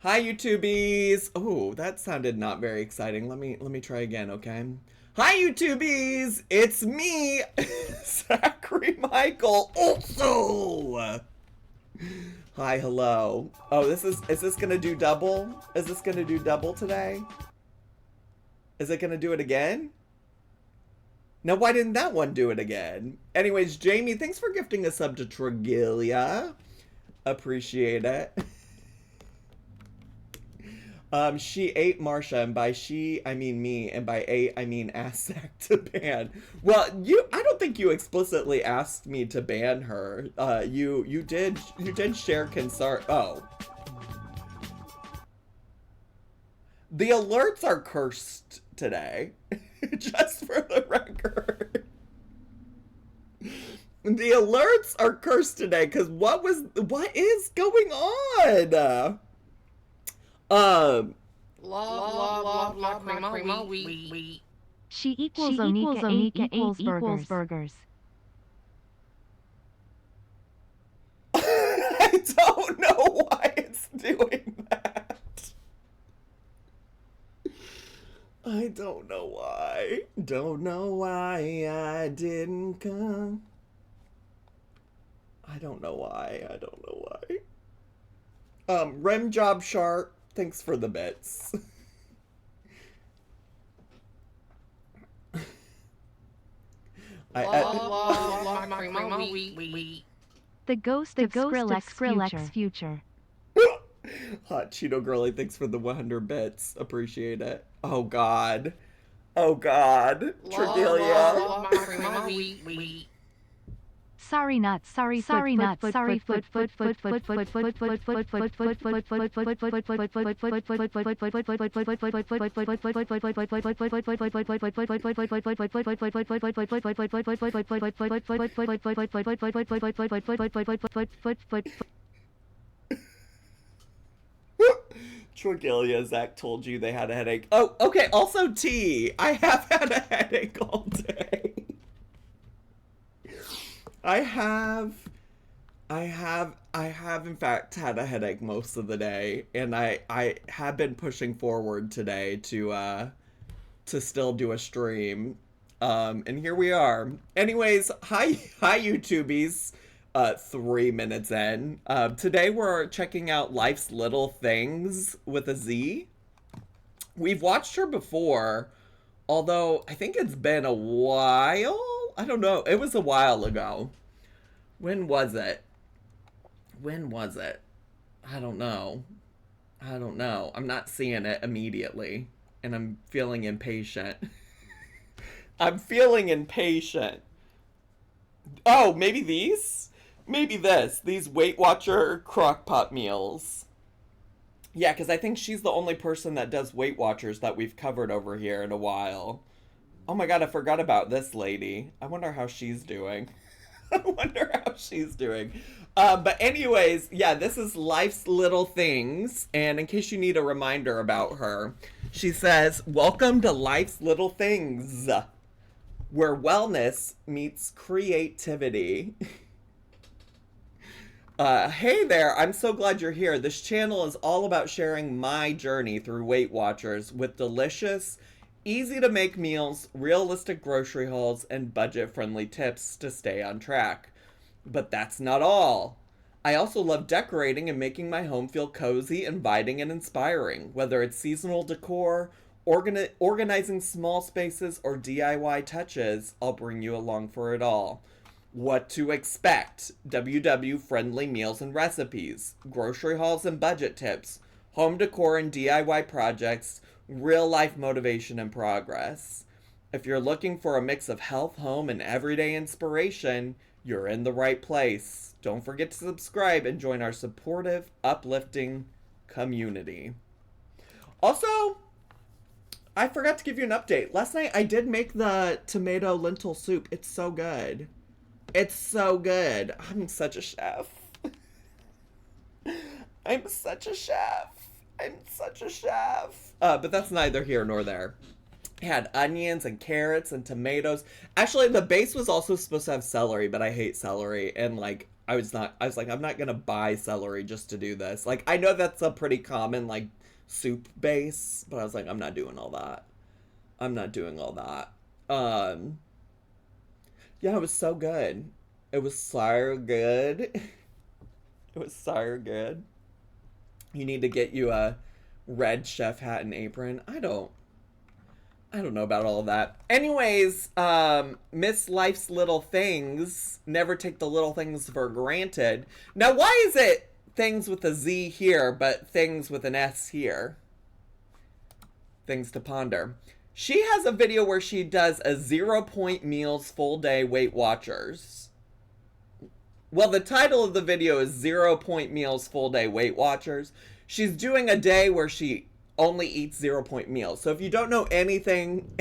Hi, YouTubies. Oh, that sounded not very exciting. Let me try again, okay? Hi, YouTubies. It's me, Zachary Michael. Also, hi, hello. Oh, is this gonna do double? Is this gonna do double today? Is it gonna do it again? Now, why didn't that one do it again? Anyways, Jamie, thanks for gifting a sub to Tregelia. Appreciate it. She ate Marsha, and by she I mean me, and by ate I mean asked Zach to ban. Well, I don't think you explicitly asked me to ban her. You did share concern. Oh, the alerts are cursed today, just for the record. The alerts are cursed today because what is going on? Um, Love, primo, we. She equals Onika 8 equals burgers. I don't know why it's doing that. I don't know why. Don't know why I didn't come. I don't know why. I don't know why. Rem Job Shark, thanks for the bits. Love, primo, we. The ghost of Skrillex future. Hot Cheeto Girly, thanks for the 100 bits. Appreciate it. Oh God. Oh God. Tregelia. Love, primo, we. Sorry not sorry sorry not sorry foot Tregelia, Zach told you they had a headache. Oh, okay. Also, T. I have had a headache all day. I have, I have in fact had a headache most of the day, and I have been pushing forward today to still do a stream. And here we are. Anyways, hi, YouTubies. 3 minutes in. Today we're checking out Life's Little Things with a Z. We've watched her before, although I think it's been a while. I don't know. It was a while ago. When was it? When was it? I don't know. I don't know. I'm not seeing it immediately, and I'm feeling impatient. I'm feeling impatient. Oh, maybe these? Maybe this. These Weight Watcher crockpot meals. Yeah, because I think she's the only person that does Weight Watchers that we've covered over here in a while. Oh my god, I forgot about this lady. I wonder how she's doing. I wonder how she's doing. But anyways, yeah, this is Life's Little Things. And in case you need a reminder about her, she says, welcome to Life's Little Things, where wellness meets creativity. Hey there, I'm so glad you're here. This channel is all about sharing my journey through Weight Watchers with delicious, easy to make meals, realistic grocery hauls, and budget friendly tips to stay on track. But that's not all. I also love decorating and making my home feel cozy, inviting, and inspiring. Whether it's seasonal decor, organizing small spaces, or DIY touches, I'll bring you along for it all. What to expect: WW friendly meals and recipes, grocery hauls and budget tips, home decor and DIY projects, real life motivation and progress. If you're looking for a mix of health, home, and everyday inspiration, you're in the right place. Don't forget to subscribe and join our supportive, uplifting community. Also, I forgot to give you an update. Last night I did make the tomato lentil soup. It's so good. It's so good. I'm such a chef. I'm such a chef. I'm such a chef. But that's neither here nor there. It had onions and carrots and tomatoes. Actually, the base was also supposed to have celery, but I hate celery. And, like, I was like, I'm not gonna buy celery just to do this. Like, I know that's a pretty common, like, soup base, but I was like, I'm not doing all that. I'm not doing all that. Yeah, it was so good. It was so good. It was so good. You need to get you a red chef hat and apron. I don't know about all of that. Anyways, Miss Life's Little Things. Never take the little things for granted. Now, why is it things with a Z here, but things with an S here? Things to ponder. She has a video where she does a 0 Point Meals full day Weight Watchers. Well, the title of the video is 0 Point Meals full day Weight Watchers. She's doing a day where she only eats 0 Point meals. So if you don't know anything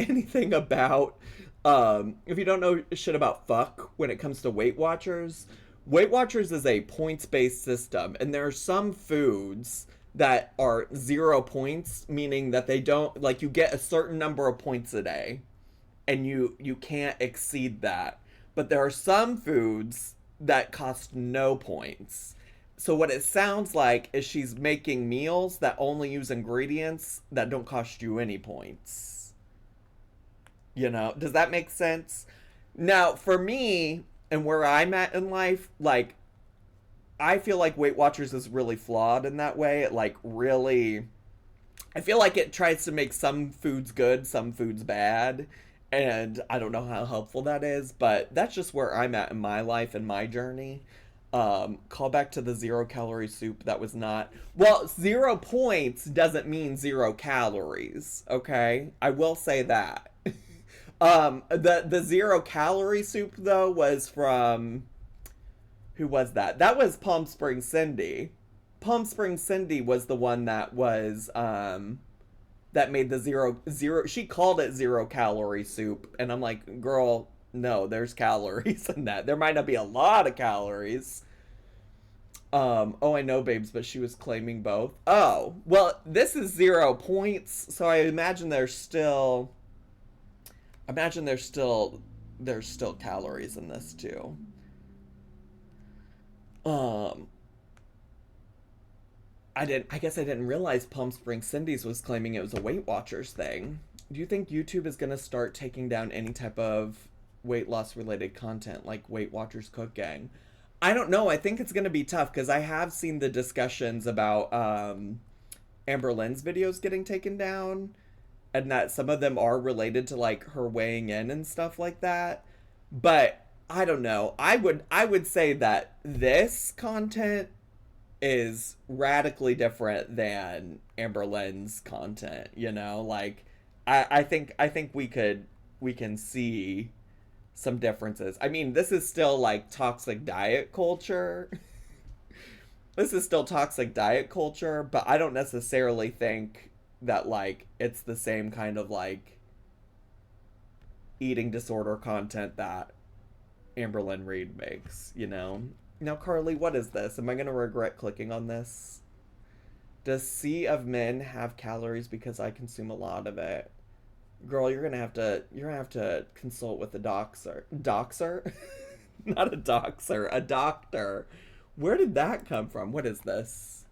about, if you don't know shit about fuck when it comes to Weight Watchers is a points-based system, and there are some foods that are 0 points, meaning that they don't, like, you get a certain number of points a day, and you can't exceed that. But there are some foods that cost no points. So what it sounds like is she's making meals that only use ingredients that don't cost you any points. You know, does that make sense? Now, for me, and where I'm at in life, like, I feel like Weight Watchers is really flawed in that way. It, like, really, I feel like it tries to make some foods good, some foods bad, and I don't know how helpful that is, but that's just where I'm at in my life and my journey. Call back to the 0 calorie soup. That was not, well, 0 points doesn't mean 0 calories. Okay. I will say that. The 0 calorie soup though was from, who was that? That was Palm Springs Cindy. Palm Springs Cindy was the one that was, that made the zero, she called it 0 calorie soup. And I'm like, girl, no, there's calories in that. There might not be a lot of calories. Oh, I know, babes, but she was claiming both. Oh, well, this is 0 points, so I imagine there's still calories in this too. I guess I didn't realize Palm Springs Cindy's was claiming it was a Weight Watchers thing. Do you think YouTube is gonna start taking down any type of weight loss related content like Weight Watchers cooking? I don't know. I think it's going to be tough because I have seen the discussions about Amber Lynn's videos getting taken down, and that some of them are related to like her weighing in and stuff like that. But I don't know. I would say that this content is radically different than Amber Lynn's content, you know? Like I think we can see some differences. I mean, this is still like toxic diet culture. This is still toxic diet culture, but I don't necessarily think that like it's the same kind of like eating disorder content that Amberlyn Reed makes, you know? Now, Carly, what is this? Am I gonna regret clicking on this? Does Sea of Men have calories because I consume a lot of it? Girl, you're gonna have to consult with a doxer. Doxer? Not a doxer, a doctor. Where did that come from? What is this?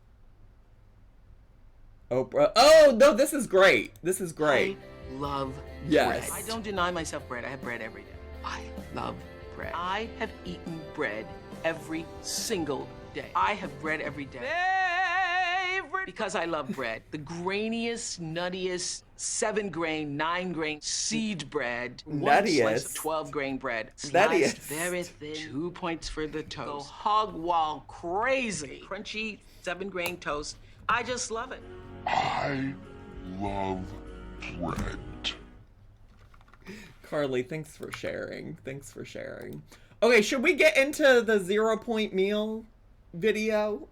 Oprah. Oh no, this is great. This is great. I love yes. bread. I don't deny myself bread. I have bread every day. I love bread. I have eaten bread every single day. I have bread every day. Favorite. Because I love bread. The grainiest, nuttiest, 7-grain, 9-grain seed bread. One slice of 12-grain bread. Sliced very thin. 2 points for the toast. Go hog wall crazy. Crunchy 7-grain toast. I just love it. I love bread. Carly, thanks for sharing. Thanks for sharing. Okay, should we get into the 0 point meal video?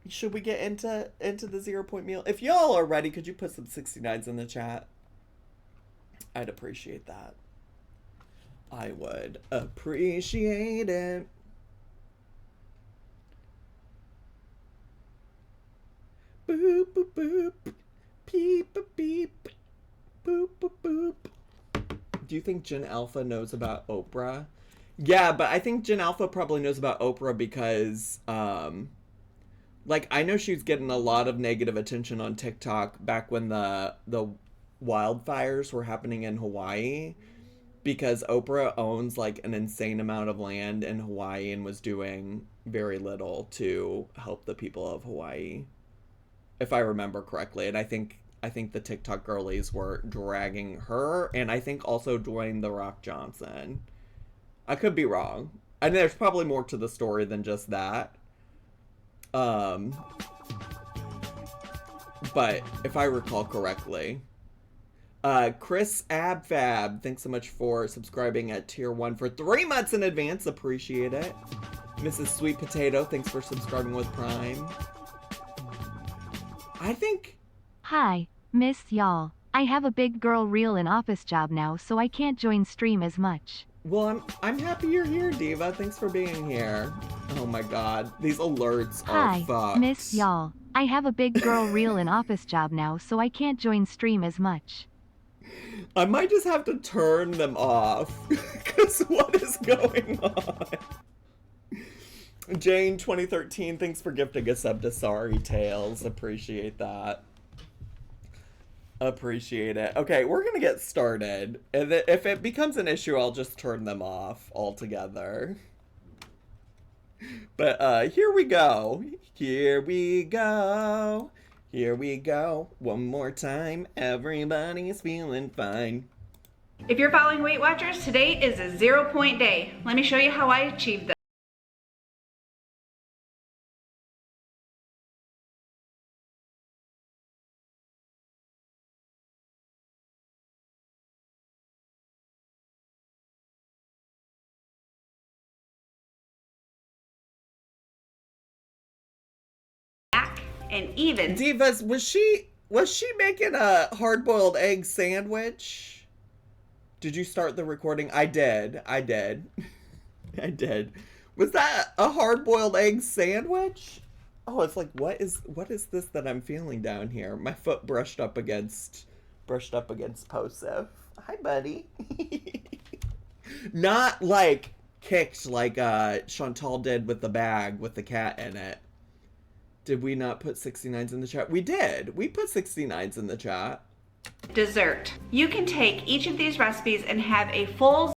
Should we get into the 0 point meal? If y'all are ready, could you put some 69s in the chat? I'd appreciate that. I would appreciate it. Boop, boop, boop. Beep, boop, beep. Boop, boop, boop. Do you think Gen Alpha knows about Oprah? Yeah, but I think Jen Alpha probably knows about Oprah because, like, I know she was getting a lot of negative attention on TikTok back when the wildfires were happening in Hawaii, because Oprah owns like an insane amount of land in Hawaii and was doing very little to help the people of Hawaii, if I remember correctly. And I think the TikTok girlies were dragging her, and I think also Dwayne the Rock Johnson. I could be wrong. And there's probably more to the story than just that. But if I recall correctly. Chris Abfab, thanks so much for subscribing at tier 1 for 3 months in advance. Appreciate it. Mrs. Sweet Potato, thanks for subscribing with Prime. I think... Hi, miss y'all. I have a big girl real and office job now, so I can't join stream as much. Well, I'm happy you're here, Diva. Thanks for being here. Oh my god. These alerts are fucked. Hi, miss y'all. I have a big girl real and office job now, so I can't join stream as much. I might just have to turn them off. Because what is going on? Jane 2013, thanks for gifting a sub to Sorry Tales. Appreciate that. Appreciate it. Okay, we're gonna get started. And if it becomes an issue, I'll just turn them off altogether. But here we go. Here we go. Here we go. One more time. Everybody's feeling fine. If you're following Weight Watchers, today is a 0-point day. Let me show you how I achieved this. And even Divas, was she making a hard-boiled egg sandwich? Did you start the recording? I did. I did. Was that a hard-boiled egg sandwich? Oh, it's like, what is this that I'm feeling down here? My foot brushed up against Posif. Hi, buddy. Not like kicked like Chantal did with the bag with the cat in it. Did we not put 69s in the chat? We did. We put 69s in the chat. dessert. You can take each of these recipes and have a full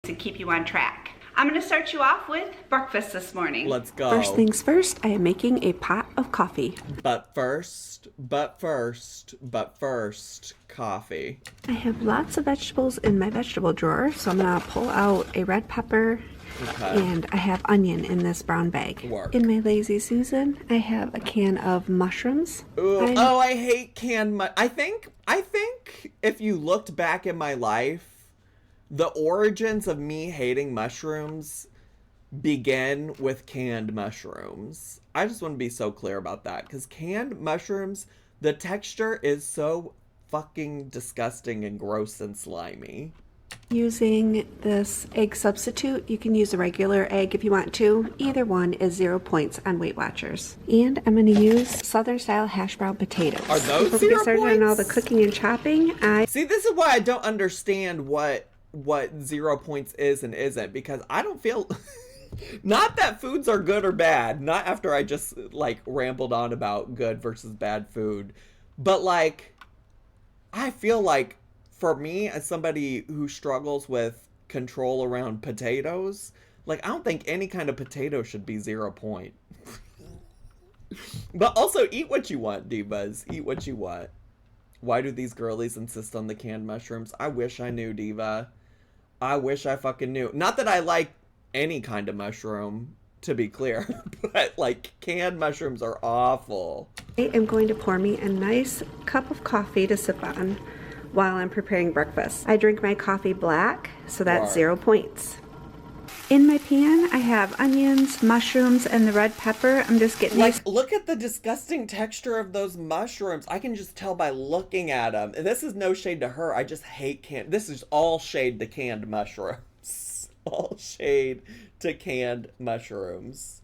to keep you on track. I'm going to start you off with breakfast this morning. Let's go. First things first, I am making a pot of coffee. But first, coffee. I have lots of vegetables in my vegetable drawer, so I'm going to pull out a red pepper, Okay. and I have onion in this brown bag. Work. In my Lazy Susan, I have a can of mushrooms. Ooh, I hate canned I think if you looked back in my life, the origins of me hating mushrooms begin with canned mushrooms. I just want to be so clear about that, because canned mushrooms, the texture is so fucking disgusting and gross and slimy. Using this egg substitute, you can use a regular egg if you want to. Either one is 0 points on Weight Watchers. And I'm going to use Southern style hash brown potatoes. Are those Before we 0 get started on all the points? cooking and chopping, See, this is why I don't understand what 0 points is and isn't, because I don't feel not that foods are good or bad, not after I just like rambled on about good versus bad food, but like I feel like for me, as somebody who struggles with control around potatoes, like I don't think any kind of potato should be 0 point. But also eat what you want, divas. Eat what you want. Why do these girlies insist on the canned mushrooms? I wish I knew, Diva. I wish I fucking knew. Not that I like any kind of mushroom, to be clear, but like canned mushrooms are awful. I am going to pour me a nice cup of coffee to sip on while I'm preparing breakfast. I drink my coffee black, so that's Right. 0 points. In my pan, I have onions, mushrooms, and the red pepper. I'm just getting these. Like, look at the disgusting texture of those mushrooms. I can just tell by looking at them. And this is no shade to her. I just hate canned. This is all shade to canned mushrooms. All shade to canned mushrooms.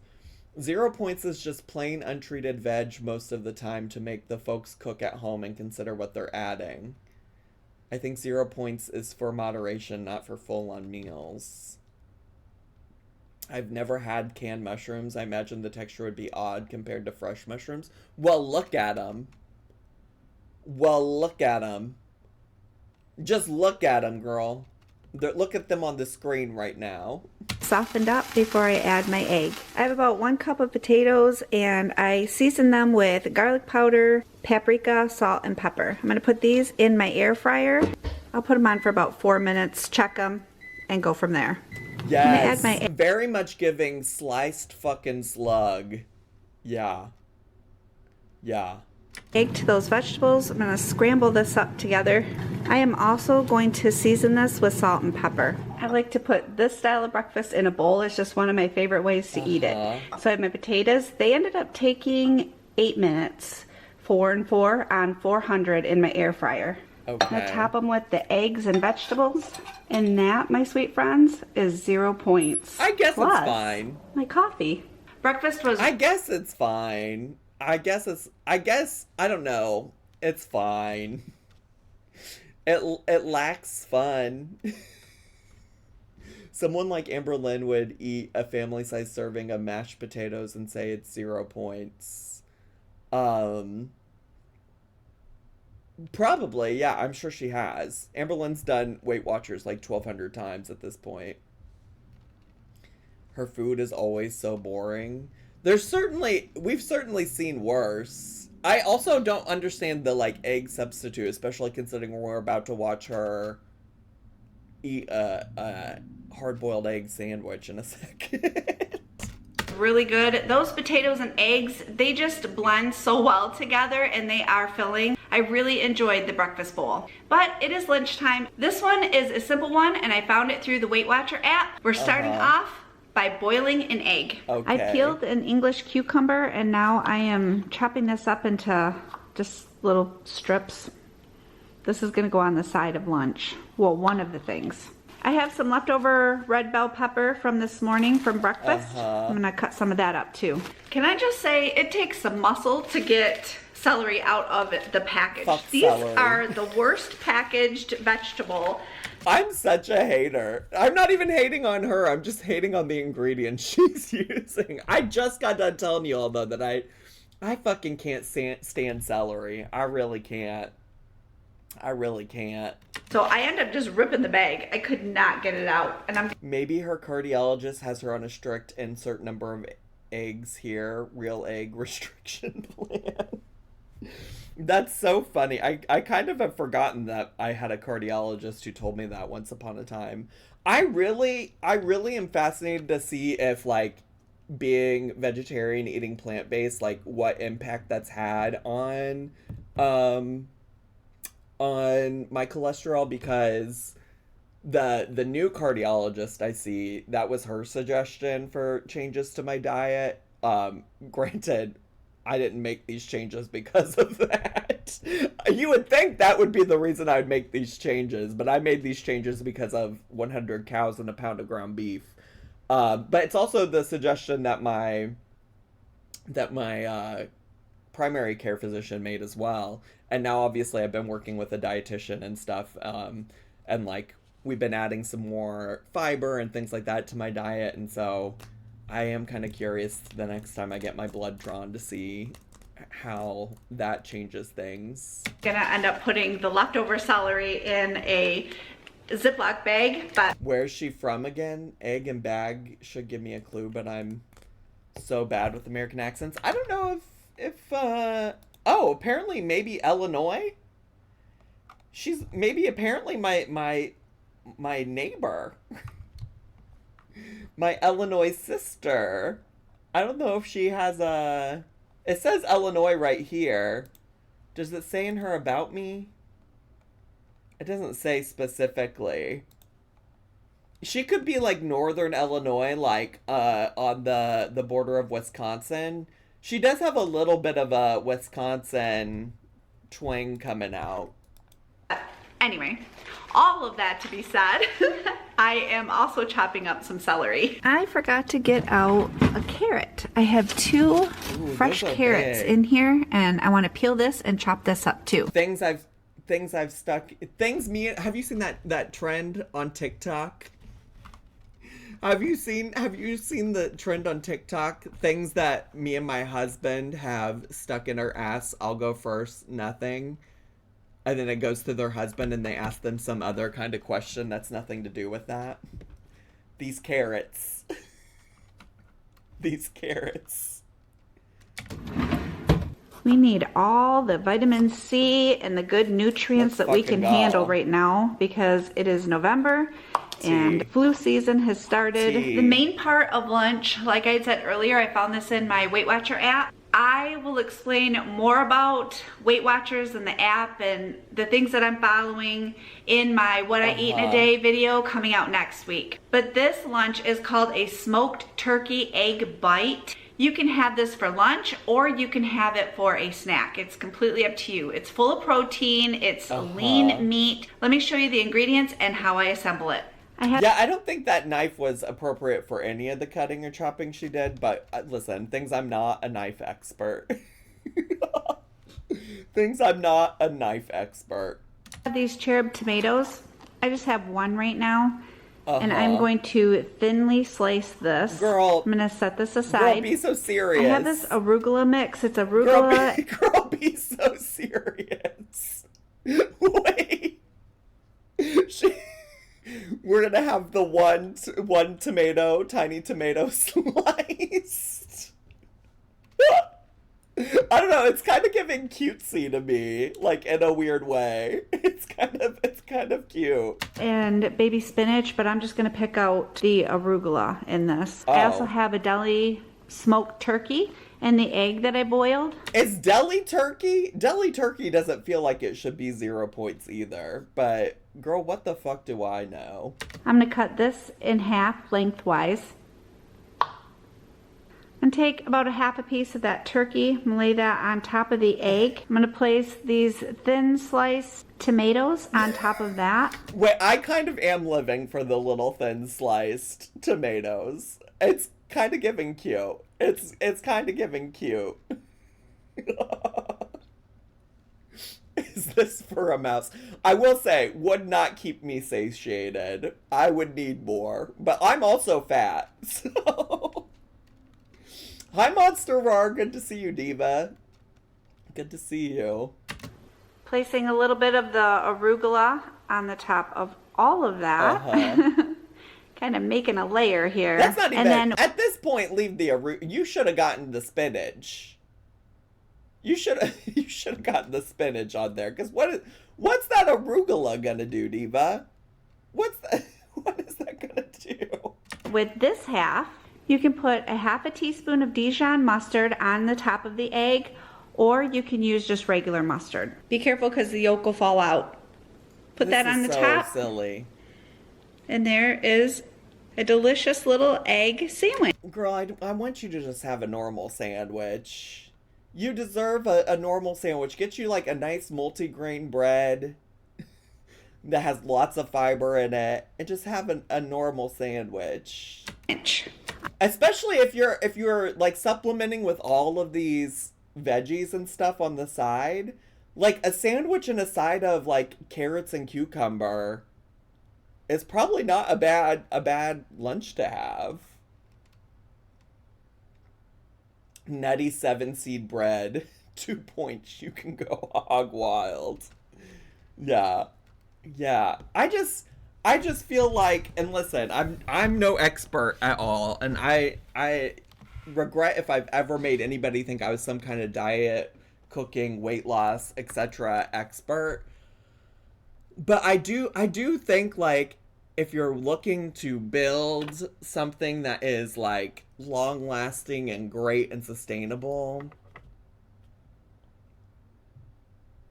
0 points is just plain untreated veg most of the time to make the folks cook at home and consider what they're adding. I think 0 points is for moderation, not for full-on meals. I've never had canned mushrooms. I imagine the texture would be odd compared to fresh mushrooms. Well, look at them. Well, look at them. Just look at them, girl. Look at them on the screen right now. Softened up before I add my egg. I have about 1 cup of potatoes and I season them with garlic powder, paprika, salt, and pepper. I'm gonna put these in my air fryer. I'll put them on for about 4 minutes, check them, and go from there. Yes, very much giving sliced fucking slug. Yeah. Yeah. Egg to those vegetables. I'm going to scramble this up together. I am also going to season this with salt and pepper. I like to put this style of breakfast in a bowl. It's just one of my favorite ways to eat it. So I have my potatoes. They ended up taking 8 minutes, 4 and 4 on 400 in my air fryer. Okay. I'm going to top them with the eggs and vegetables. And that, my sweet friends, is 0 points. I guess Plus, it's fine. My coffee. Breakfast was... I guess it's fine. I don't know. It's fine. It lacks fun. Someone like Amber Lynn would eat a family-sized serving of mashed potatoes and say it's 0 points. Probably, yeah, I'm sure she has. Amber Lynn's done Weight Watchers like 1,200 times at this point. Her food is always so boring. We've certainly seen worse. I also don't understand the, like, egg substitute, especially considering we're about to watch her eat a hard-boiled egg sandwich in a second. Really good. Those potatoes and eggs, they just blend so well together and they are filling. I really enjoyed the breakfast bowl. But it is lunchtime. This one is a simple one and I found it through the Weight Watcher app. We're starting off by boiling an egg. Okay. I peeled an English cucumber and now I am chopping this up into just little strips. This is gonna go on the side of lunch. Well, one of the things. I have some leftover red bell pepper from this morning from breakfast. I'm gonna cut some of that up too. Can I just say, it takes some muscle to get celery out of the package. These are the worst packaged vegetable. I'm such a hater. I'm not even hating on her. I'm just hating on the ingredients she's using. I just got done telling you all, though, that I fucking can't stand celery. I really can't. I really can't. So I end up just ripping the bag. I could not get it out. And Maybe her cardiologist has her on a strict insert number of eggs here, real egg restriction plan. That's so funny. I kind of have forgotten that I had a cardiologist who told me that once upon a time. I really am fascinated to see if, like, being vegetarian, eating plant-based, like, what impact that's had on my cholesterol, because the new cardiologist I see, that was her suggestion for changes to my diet. Granted, I didn't make these changes because of that. You would think that would be the reason I would make these changes, but I made these changes because of 100 cows and a pound of ground beef. But it's also the suggestion that my primary care physician made as well. And now obviously I've been working with a dietitian and stuff, and like we've been adding some more fiber and things like that to my diet, and so I am kind of curious the next time I get my blood drawn to see how that changes things. gonna end up putting the leftover celery in a Ziploc bag, but Where's she from again? Egg and bag should give me a clue, but I'm so bad with American accents. I don't know if oh, apparently maybe Illinois? She's maybe apparently my neighbor. My Illinois sister. I don't know if she has a... It says Illinois right here. Does it say in her about me? It doesn't say specifically. She could be like northern Illinois, like on the border of Wisconsin. She does have a little bit of a Wisconsin twang coming out. Anyway, all of that to be said, I am also chopping up some celery. I forgot to get out a carrot. I have 2 fresh carrots in here, and I want to peel this and chop this up too. Things I've stuck. Have you seen that trend on TikTok? Have you seen the trend on TikTok? Things that me and my husband have stuck in our ass. I'll go first, nothing. And then it goes to their husband and they ask them some other kind of question that's nothing to do with that. These carrots. These carrots. We need all the vitamin C and the good nutrients that we can handle right now because it is November and flu season has started. The main part of lunch, like I said earlier, I found this in my Weight Watcher app. I will explain more about Weight Watchers and the app and the things that I'm following in my What I Eat in a Day video coming out next week. But this lunch is called a smoked turkey egg bite. You can have this for lunch or you can have it for a snack. It's completely up to you. It's full of protein, it's lean meat. Let me show you the ingredients and how I assemble it. I don't think that knife was appropriate for any of the cutting or chopping she did, but listen, I'm not a knife expert. I'm not a knife expert. These cherub tomatoes, I just have 1 right now. And I'm going to thinly slice this. Girl. I'm going to set this aside. Girl, be so serious. I have this arugula mix. It's arugula. Girl, be so serious. Wait. We're going to have the one tomato, tiny tomato sliced. I don't know, it's kind of giving cutesy to me, like in a weird way. It's kind of cute. And baby spinach, but I'm just gonna pick out the arugula in this. I also have a deli smoked turkey and the egg that I boiled. Is deli turkey? Deli turkey doesn't feel like it should be 0 points either, but girl, what the fuck do I know? I'm gonna cut this in half lengthwise. And take about a half a piece of that turkey and lay that on top of the egg. I'm gonna place these thin sliced tomatoes on top of that. Wait, I kind of am living for the little thin sliced tomatoes. It's kind of giving cute. It's kind of giving cute. Is this for a mouse? I will say, would not keep me satiated. I would need more. But I'm also fat, so... Hi, Monster Roar. Good to see you, Diva. Good to see you. Placing a little bit of the arugula on the top of all of that. Kind of making a layer here. That's not even... And then, at this point, leave the arugula. You should have gotten the spinach. You should have gotten the spinach on there. Because what's that arugula gonna do, Diva? What is that gonna do? With this half, you can put a half a teaspoon of Dijon mustard on the top of the egg, or you can use just regular mustard. Be careful because the yolk will fall out. Put that on the top. So silly. And there is a delicious little egg sandwich. Girl, I want you to just have a normal sandwich. You deserve a normal sandwich. Get you like a nice multi-grain bread that has lots of fiber in it, and just have a normal sandwich. Especially if you're like supplementing with all of these veggies and stuff on the side. Like a sandwich and a side of like carrots and cucumber is probably not a bad lunch to have. Nutty 7-seed bread. 2 points. You can go hog wild. Yeah. I just feel like, and listen, I'm no expert at all, and I regret if I've ever made anybody think I was some kind of diet, cooking, weight loss, etc. expert. But I do think, like, if you're looking to build something that is like long lasting and great and sustainable,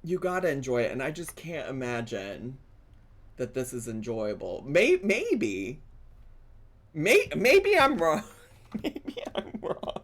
you gotta enjoy it. And I just can't imagine that this is enjoyable. Maybe I'm wrong. Maybe I'm wrong.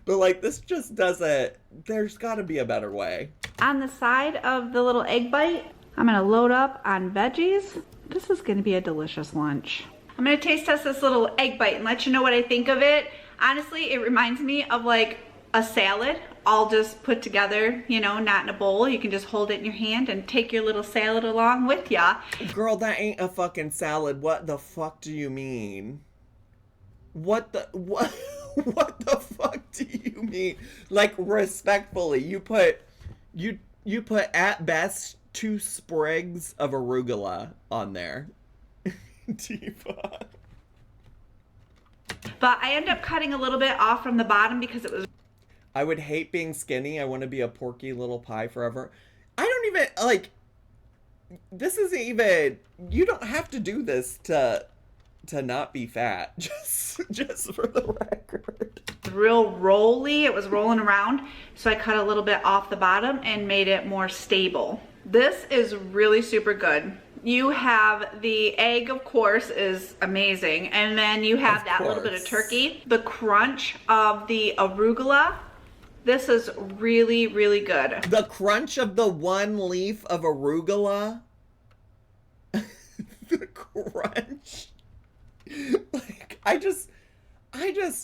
But like, this just doesn't, there's gotta be a better way. On the side of the little egg bite, I'm gonna load up on veggies. This is gonna be a delicious lunch. I'm gonna taste test this little egg bite and let you know what I think of it. Honestly, it reminds me of like a salad, all just put together, you know, not in a bowl. You can just hold it in your hand and take your little salad along with ya. Girl, that ain't a fucking salad. What the fuck do you mean? What the fuck do you mean? Like, respectfully, you put at best 2 sprigs of arugula on there. Diva. But I end up cutting a little bit off from the bottom because it was... I would hate being skinny. I want to be a porky little pie forever. I don't even, like, this isn't even, you don't have to do this to not be fat. Just for the record. real rolly. It was rolling around. So I cut a little bit off the bottom and made it more stable. This is really super good. You have the egg, of course, is amazing. And then you have that little bit of turkey. The crunch of the arugula. This is really, really good. The crunch of the one leaf of arugula. The crunch. Like, I just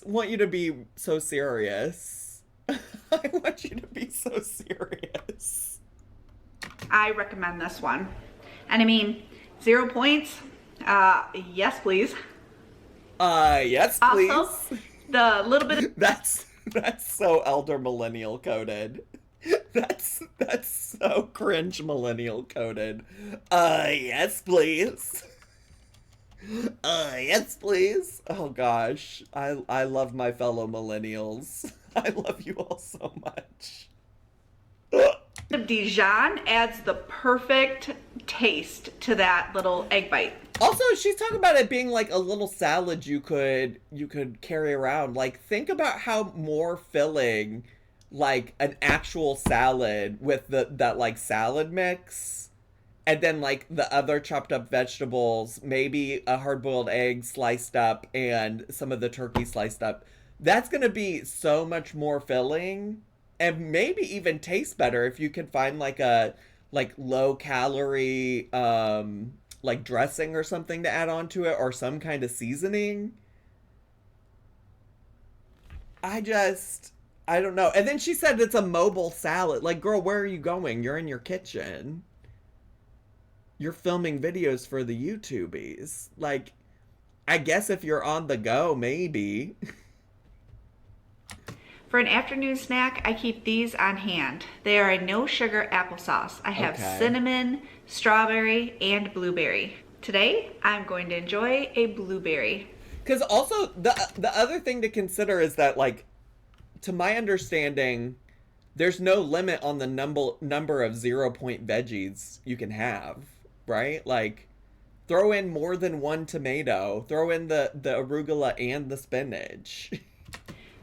want you to be so serious. I want you to be so serious. I recommend this one. And I mean, 0 points. Yes, please. Yes, please. Also, the little bit of... That's so elder millennial coded. That's so cringe millennial coded. Yes, please. Yes, please. Oh gosh. I love my fellow millennials. I love you all so much. Dijon adds the perfect taste to that little egg bite. Also, she's talking about it being like a little salad you could carry around. Like, think about how more filling like an actual salad with that like salad mix, and then like the other chopped up vegetables, maybe a hard-boiled egg sliced up and some of the turkey sliced up. That's gonna be so much more filling and maybe even taste better if you can find like a low calorie like dressing or something to add on to it, or some kind of seasoning. I don't know. And then she said it's a mobile salad. Like, girl, where are you going? You're in your kitchen. You're filming videos for the YouTubies. Like, I guess if you're on the go, maybe. For an afternoon snack, I keep these on hand. They are a no sugar applesauce. I have cinnamon, strawberry, and blueberry. Today, I'm going to enjoy a blueberry. Because also, the other thing to consider is that, like, to my understanding, there's no limit on the number of 0 point veggies you can have, right? Like, throw in more than 1 tomato. Throw in the arugula and the spinach.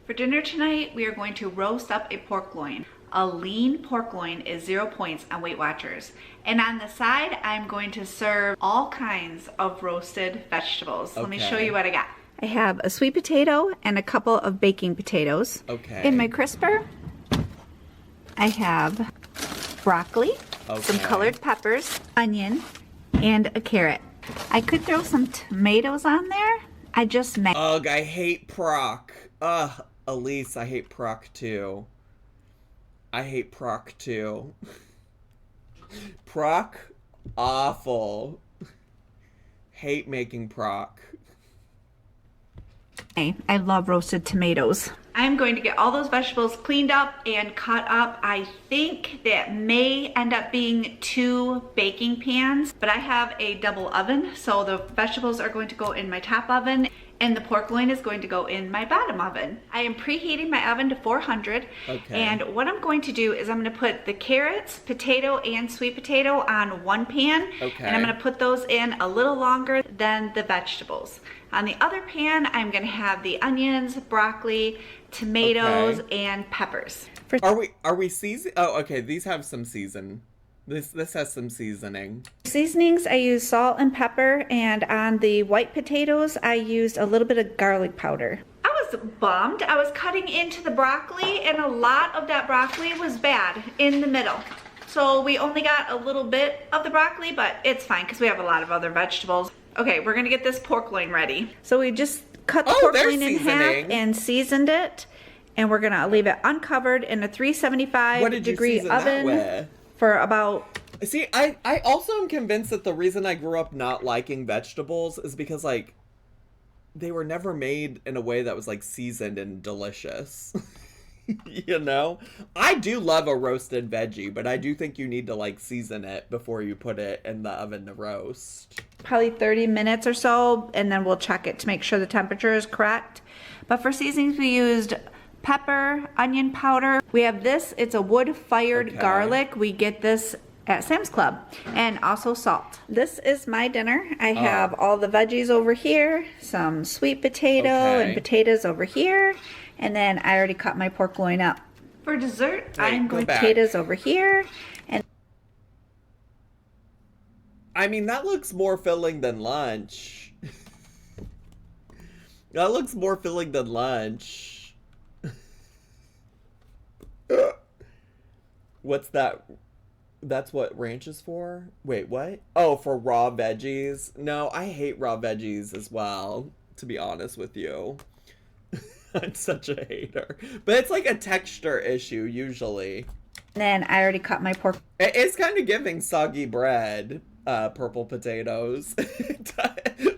For dinner tonight, we are going to roast up a pork loin. A lean pork loin is 0 points on Weight Watchers. And on the side, I'm going to serve all kinds of roasted vegetables. Let me show you what I got. I have a sweet potato and a couple of baking potatoes. Okay. In my crisper, I have broccoli, some colored peppers, onion, and a carrot. I could throw some tomatoes on there. I just may. Ugh, I hate proc. Ugh, Elise, I hate proc too. I hate proc too. Proc, awful. Hate making proc. I love roasted tomatoes. I'm going to get all those vegetables cleaned up and cut up. I think that may end up being 2 baking pans, but I have a double oven, so the vegetables are going to go in my top oven and the pork loin is going to go in my bottom oven. I am preheating my oven to 400. And what I'm going to do is I'm going to put the carrots, potato, and sweet potato on one pan. And I'm going to put those in a little longer than the vegetables. On the other pan, I'm going to have the onions, broccoli, tomatoes, and peppers. Are we season? Oh, okay. These have some season. This has some seasoning. Seasonings, I use salt and pepper, and on the white potatoes, I used a little bit of garlic powder. I was bummed. I was cutting into the broccoli, and a lot of that broccoli was bad in the middle. So we only got a little bit of the broccoli, but it's fine because we have a lot of other vegetables. Okay, we're gonna get this pork loin ready. So we just cut the pork loin in half and seasoned it. And we're gonna leave it uncovered in a 375 degree oven for about... See, I also am convinced that the reason I grew up not liking vegetables is because, like, they were never made in a way that was, like, seasoned and delicious. You know? I do love a roasted veggie, but I do think you need to, like, season it before you put it in the oven to roast. Probably 30 minutes or so, and then we'll check it to make sure the temperature is correct. But for seasonings, we used pepper, onion powder. We have this, it's a wood-fired garlic. We get this at Sam's Club. And also salt. This is my dinner. I have all the veggies over here, some sweet potato and potatoes over here. And then I already cut my pork loin up. For dessert, I'm going potatoes over here. And I mean, that looks more filling than lunch. That looks more filling than lunch. What's that? That's what ranch is for? Wait, what? Oh, for raw veggies? No, I hate raw veggies as well, to be honest with you. I'm such a hater. But it's like a texture issue, usually. Then I already cut my pork. It's kind of giving soggy bread, purple potatoes.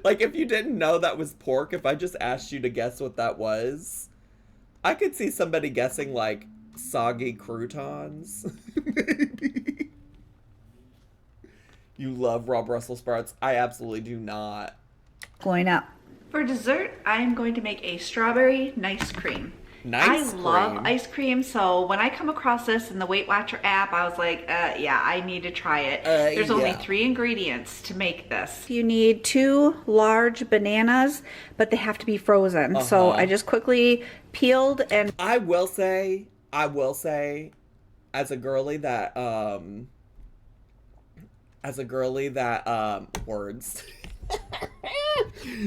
Like, if you didn't know that was pork, if I just asked you to guess what that was, I could see somebody guessing, like, soggy croutons. Maybe. You love raw Brussels sprouts? I absolutely do not. Going up. For dessert, I am going to make a strawberry nice cream. I love ice cream, so when I come across this in the Weight Watcher app, I was like, yeah, I need to try it. There's only 3 ingredients to make this. You need 2 large bananas, but they have to be frozen. So I just quickly peeled and... I will say, as a girly that, words...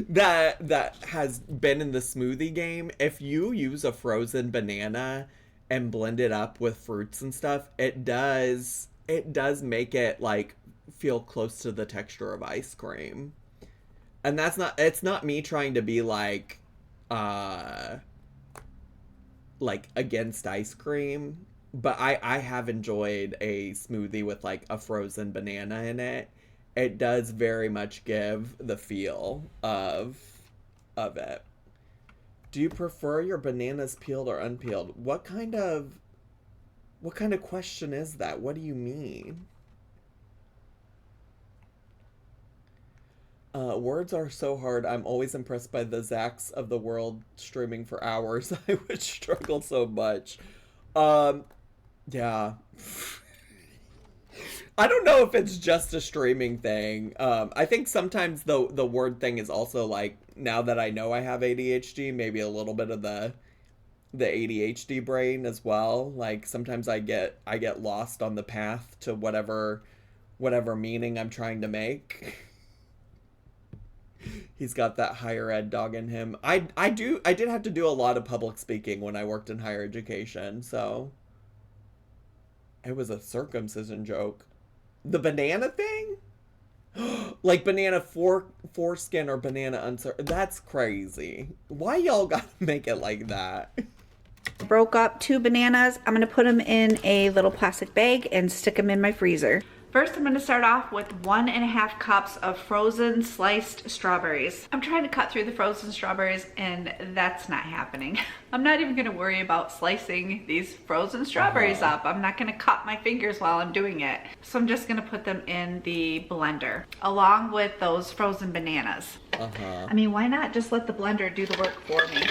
that has been in the smoothie game, if you use a frozen banana and blend it up with fruits and stuff, it does make it like feel close to the texture of ice cream. And it's not me trying to be like against ice cream, but I have enjoyed a smoothie with like a frozen banana in it. It does very much give the feel of it. Do you prefer your bananas peeled or unpeeled? What kind of question is that? What do you mean? Words are so hard. I'm always impressed by the Zachs of the world streaming for hours. I would struggle so much. Yeah. I don't know if it's just a streaming thing. I think sometimes the word thing is also like, now that I know I have ADHD, maybe a little bit of the ADHD brain as well. Like sometimes I get lost on the path to whatever meaning I'm trying to make. He's got that higher ed dog in him. I did have to do a lot of public speaking when I worked in higher education, so it was a circumcision joke. The banana thing? Like banana foreskin or banana that's crazy. Why y'all gotta make it like that? Broke up 2 bananas. I'm gonna put them in a little plastic bag and stick them in my freezer. First, I'm going to start off with 1.5 cups of frozen sliced strawberries. I'm trying to cut through the frozen strawberries and that's not happening. I'm not even going to worry about slicing these frozen strawberries up. I'm not going to cut my fingers while I'm doing it. So I'm just going to put them in the blender along with those frozen bananas. I mean, why not just let the blender do the work for me?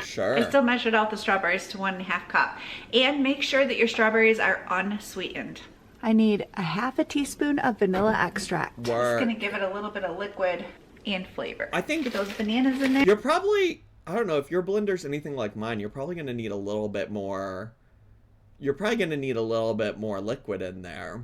Sure. I still measured out the strawberries to 1.5 cup. And make sure that your strawberries are unsweetened. I need a 1/2 teaspoon of vanilla extract. Just gonna give it a little bit of liquid and flavor. I think get those bananas in there. You're probably, I don't know, if your blender's anything like mine, you're probably gonna need a little bit more. You're probably gonna need a little bit more liquid in there.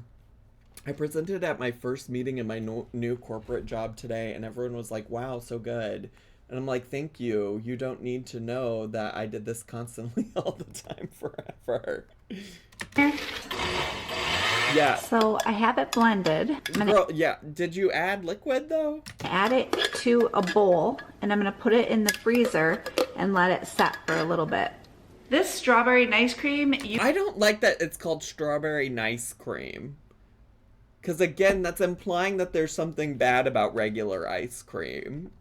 I presented at my first meeting in my new corporate job today, and everyone was like, "Wow, so good." And I'm like, "Thank you. You don't need to know that I did this constantly all the time forever." Yeah. So I have it blended. I'm gonna Girl, yeah. Did you add liquid though? add it to a bowl and I'm gonna put it in the freezer and let it set for a little bit. This strawberry nice cream, I don't like that it's called strawberry nice cream. Because again, that's implying that there's something bad about regular ice cream.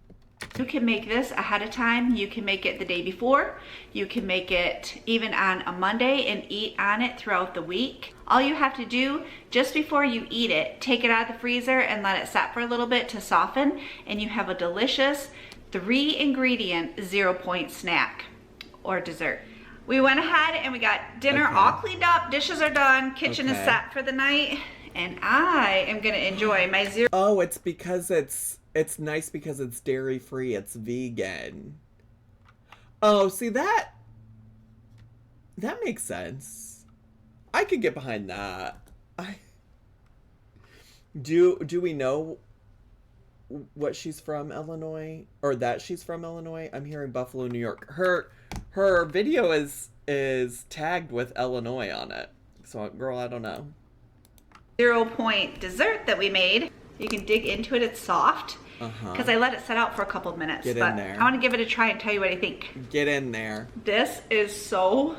you can make this ahead of time. You can make it the day before. You can make it even on a Monday and eat on it throughout the week. All you have to do just before you eat it, take it out of the freezer and let it set for a little bit to soften, and you have a delicious 3-ingredient 0-point snack or dessert. We went ahead and we got dinner all cleaned up. Dishes are done. Kitchen is set for the night. And I am going to enjoy my zero. Oh, it's because it's nice because it's dairy free. It's vegan. Oh, see that makes sense. I could get behind that. Do we know what she's from, Illinois, or that she's from Illinois? I'm hearing Buffalo, New York. Her video is tagged with Illinois on it. So, girl, I don't know. 0-point dessert that we made. You can dig into it. It's soft because I let it set out for a couple of minutes. Get in there. I want to give it a try and tell you what I think. Get in there. This is so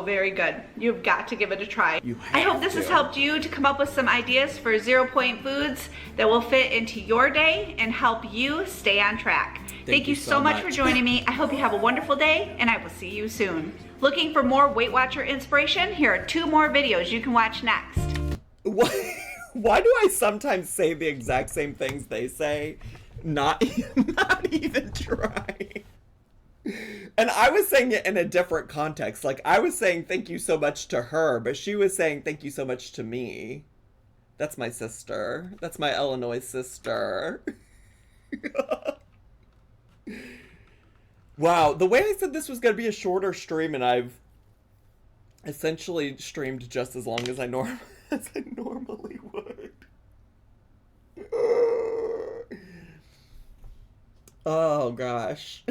very good. You've got to give it a try. I hope this has helped you to come up with some ideas for 0-point foods that will fit into your day and help you stay on track. Thank you so much for joining me. I hope you have a wonderful day, and I will see you soon. Looking for more Weight Watcher inspiration? Here are 2 more videos you can watch next. Why do I sometimes say the exact same things they say? Not even trying. And I was saying it in a different context. Like, I was saying thank you so much to her, but she was saying thank you so much to me. That's my sister. That's my Illinois sister. Wow, the way I said this was going to be a shorter stream, and I've essentially streamed just as long as I normally would. Oh, gosh.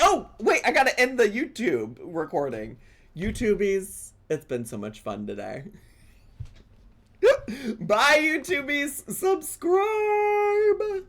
Oh, wait, I gotta end the YouTube recording. YouTubies, it's been so much fun today. Bye, YouTubies. Subscribe.